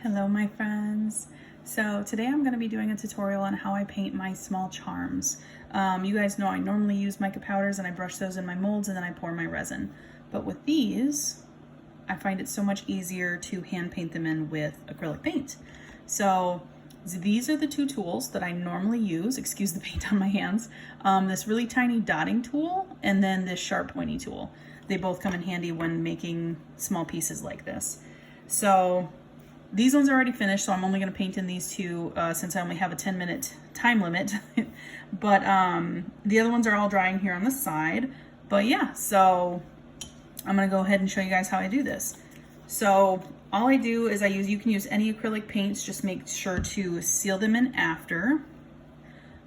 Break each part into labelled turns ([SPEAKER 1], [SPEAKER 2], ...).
[SPEAKER 1] Hello my friends. So today I'm going to be doing a tutorial on how I paint my small charms. You guys know I normally use mica powders and I brush those in my molds and then I pour my resin. But with these, I find it so much easier to hand paint them in with acrylic paint. So these are the two tools that I normally use, excuse the paint on my hands, this really tiny dotting tool and then this sharp pointy tool. They both come in handy when making small pieces like this. So these ones are already finished, so I'm only going to paint in these two since I only have a 10-minute time limit. But the other ones are all drying here on the side. But yeah, so I'm going to go ahead and show you guys how I do this. So all I do is you can use any acrylic paints, just make sure to seal them in after. I'm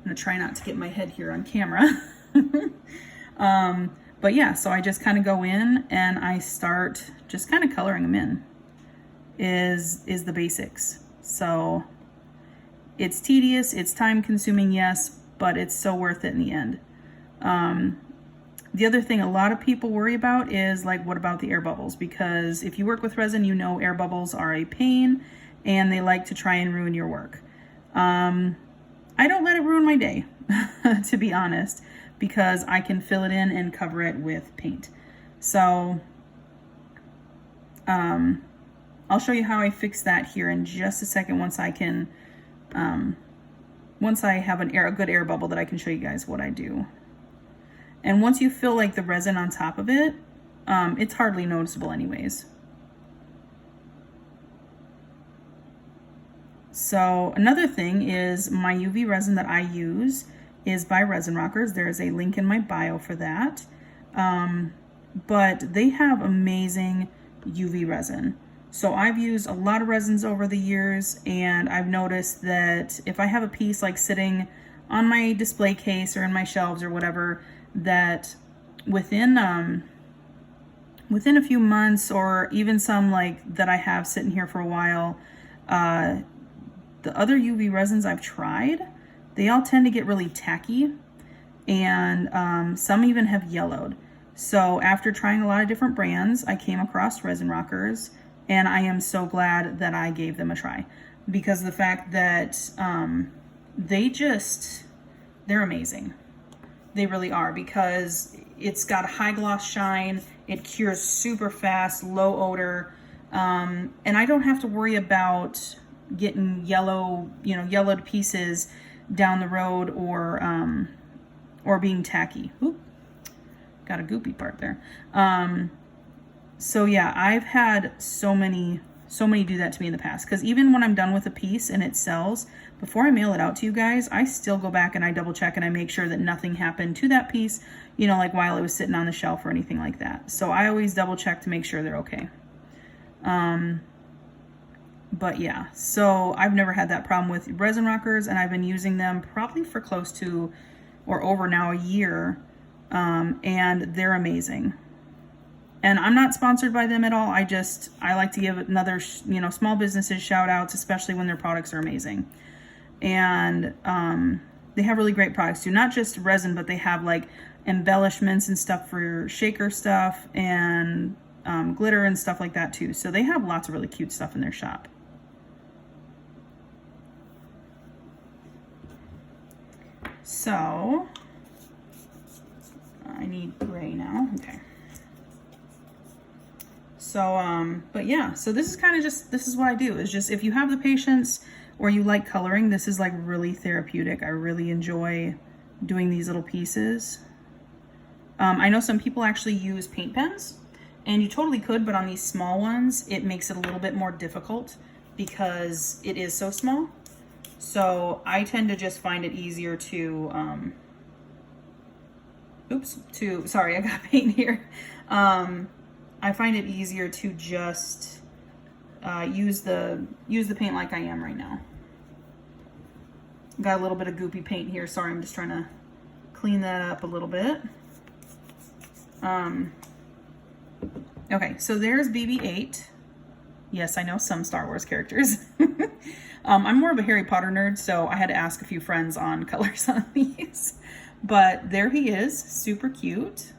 [SPEAKER 1] going to try not to get my head here on camera. But yeah, so I just kind of go in and I start just kind of coloring them in. Is the basics. So it's tedious, it's time consuming, yes, but it's so worth it in the end. The other thing a lot of people worry about is like, what about the air bubbles? Because if you work with resin, you know air bubbles are a pain and they like to try and ruin your work. I don't let it ruin my day, to be honest, because I can fill it in and cover it with paint. So I'll show you how I fix that here in just a second once I can, once I have a good air bubble that I can show you guys what I do. And once you fill like the resin on top of it, it's hardly noticeable anyways. So another thing is my UV resin that I use is by Resin Rockers. There's a link in my bio for that. But they have amazing UV resin. So I've used a lot of resins over the years, and I've noticed that if I have a piece like sitting on my display case or in my shelves or whatever, that within a few months, or even some like that I have sitting here for a while, the other UV resins I've tried, they all tend to get really tacky, and some even have yellowed. So after trying a lot of different brands, I came across Resin Rockers. And I am so glad that I gave them a try, because the fact that they're amazing. They really are, because it's got a high gloss shine, it cures super fast, low odor, and I don't have to worry about getting yellowed pieces down the road or being tacky. Oop, got a goopy part there. So yeah, I've had so many do that to me in the past, because even when I'm done with a piece and it sells, before I mail it out to you guys, I still go back and I double check and I make sure that nothing happened to that piece, like while it was sitting on the shelf or anything like that. So I always double check to make sure they're okay. But yeah, so I've never had that problem with Resin Rockers, and I've been using them probably for close to or over now a year, and they're amazing. And I'm not sponsored by them at all. I like to give another, small businesses shout outs, especially when their products are amazing. And they have really great products too, not just resin, but they have like embellishments and stuff for shaker stuff and glitter and stuff like that too. So they have lots of really cute stuff in their shop. So I need gray now. Okay. So, but yeah, so this is kind of this is what I do, is just, if you have the patience or you like coloring, this is like really therapeutic. I really enjoy doing these little pieces. I know some people actually use paint pens, and you totally could, but on these small ones, it makes it a little bit more difficult because it is so small. So I tend to just find it easier to, sorry, I got paint here. I find it easier to just use the paint like I am right now. Got a little bit of goopy paint here. Sorry, I'm just trying to clean that up a little bit. Okay, so there's BB-8. Yes, I know some Star Wars characters. I'm more of a Harry Potter nerd, so I had to ask a few friends on colors on these. But there he is, super cute.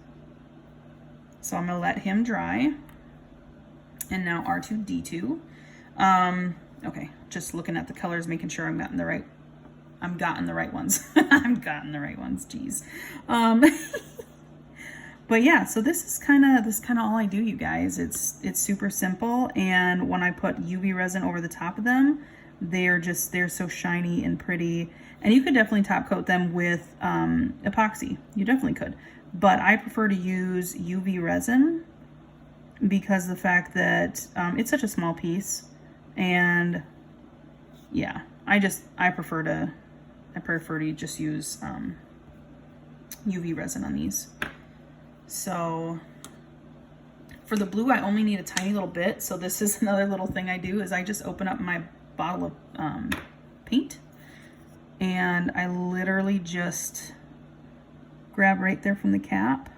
[SPEAKER 1] So I'm gonna let him dry. And now R2-D2. Okay, just looking at the colors, making sure I'm gotten the right ones. I'm gotten the right ones, geez. But yeah, so this is kind of all I do, you guys. It's super simple, and when I put UV resin over the top of them, they're so shiny and pretty. And you could definitely top coat them with epoxy. You definitely could, but I prefer to use UV resin because of the fact that it's such a small piece, and yeah, I prefer to just use UV resin on these. So for the blue, I only need a tiny little bit. So this is another little thing I do, is I just open up my bottle of paint, and I literally just grab right there from the cap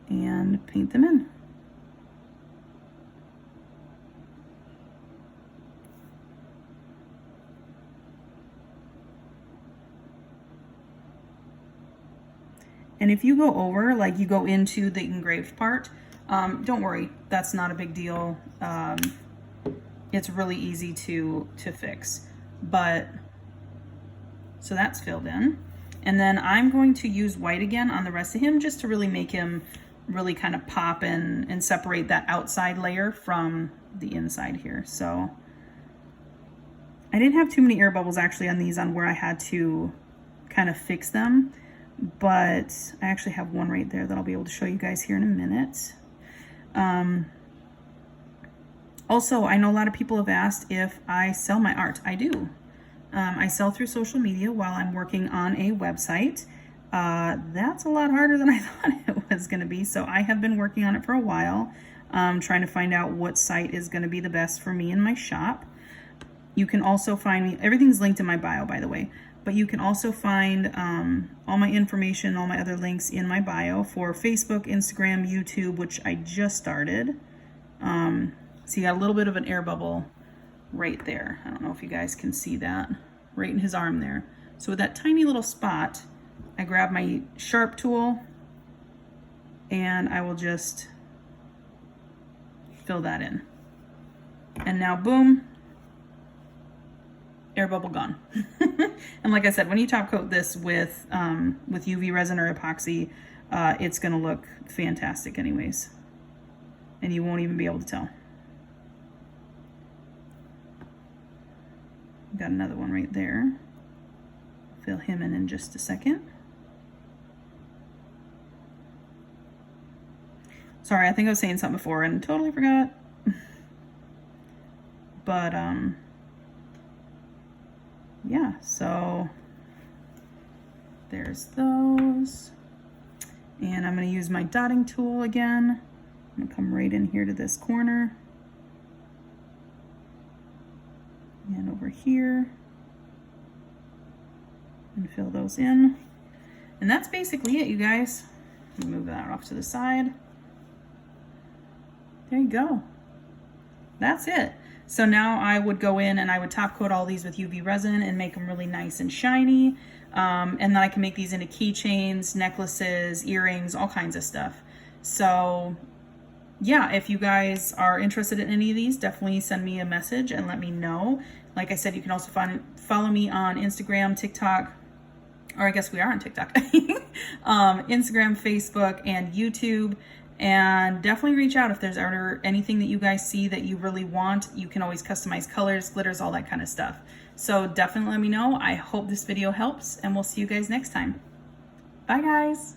[SPEAKER 1] and paint them in. And if you go over, like you go into the engraved part, don't worry, that's not a big deal. It's really easy to fix. But, so that's filled in. And then I'm going to use white again on the rest of him, just to really make him really kind of pop in and separate that outside layer from the inside here. So I didn't have too many air bubbles actually on these, on where I had to kind of fix them. But I actually have one right there that I'll be able to show you guys here in a minute. Also, I know a lot of people have asked if I sell my art. I do. I sell through social media while I'm working on a website. That's a lot harder than I thought it was going to be. So I have been working on it for a while, trying to find out what site is going to be the best for me and my shop. You can also find me, everything's linked in my bio, by the way. But you can also find all my information, all my other links in my bio for Facebook, Instagram, YouTube, which I just started. So you got a little bit of an air bubble right there. I don't know if you guys can see that, right in his arm there. So with that tiny little spot, I grab my sharp tool and I will just fill that in. And now boom, air bubble gone. And like I said, when you top coat this with UV resin or epoxy, it's gonna look fantastic anyways. And you won't even be able to tell. Got another one right there. Fill him in just a second. Sorry, I think I was saying something before and totally forgot. But yeah, so there's those. And I'm going to use my dotting tool again. I'm going to come right in here to this corner. And over here. And fill those in. And that's basically it, you guys. Move that off to the side. There you go. That's it. So now I would go in and I would top coat all these with UV resin and make them really nice and shiny. And then I can make these into keychains, necklaces, earrings, all kinds of stuff. So yeah, if you guys are interested in any of these, definitely send me a message and let me know. Like I said, you can also follow me on Instagram, TikTok, or I guess we are on TikTok, Instagram, Facebook, and YouTube. And definitely reach out if there's ever anything that you guys see that you really want. You can always customize colors, glitters, all that kind of stuff. So definitely let me know. I hope this video helps, and we'll see you guys next time. Bye, guys.